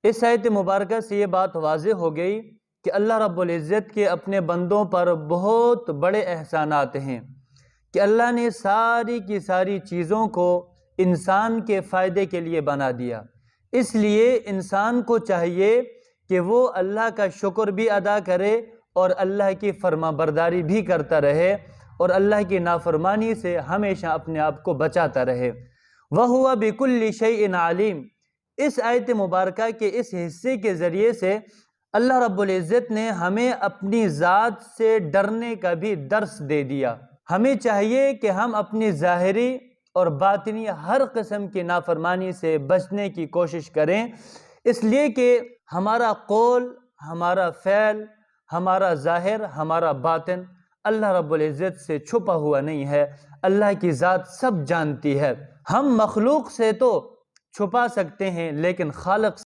اس آیت مبارکہ سے یہ بات واضح ہو گئی کہ اللہ رب العزت کے اپنے بندوں پر بہت بڑے احسانات ہیں کہ اللہ نے ساری کی ساری چیزوں کو انسان کے فائدے کے لیے بنا دیا۔ اس لیے انسان کو چاہیے کہ وہ اللہ کا شکر بھی ادا کرے اور اللہ کی فرما برداری بھی کرتا رہے اور اللہ کی نافرمانی سے ہمیشہ اپنے آپ کو بچاتا رہے۔ وَهُوَ بِكُلِّ شَيْءٍ عَلِيمٌ۔ اس آیت مبارکہ کے اس حصے کے ذریعے سے اللہ رب العزت نے ہمیں اپنی ذات سے ڈرنے کا بھی درس دے دیا۔ ہمیں چاہیے کہ ہم اپنی ظاہری اور باطنی ہر قسم کی نافرمانی سے بچنے کی کوشش کریں، اس لیے کہ ہمارا قول، ہمارا فعل، ہمارا ظاہر، ہمارا باطن اللہ رب العزت سے چھپا ہوا نہیں ہے۔ اللہ کی ذات سب جانتی ہے۔ ہم مخلوق سے تو چھپا سکتے ہیں لیکن خالق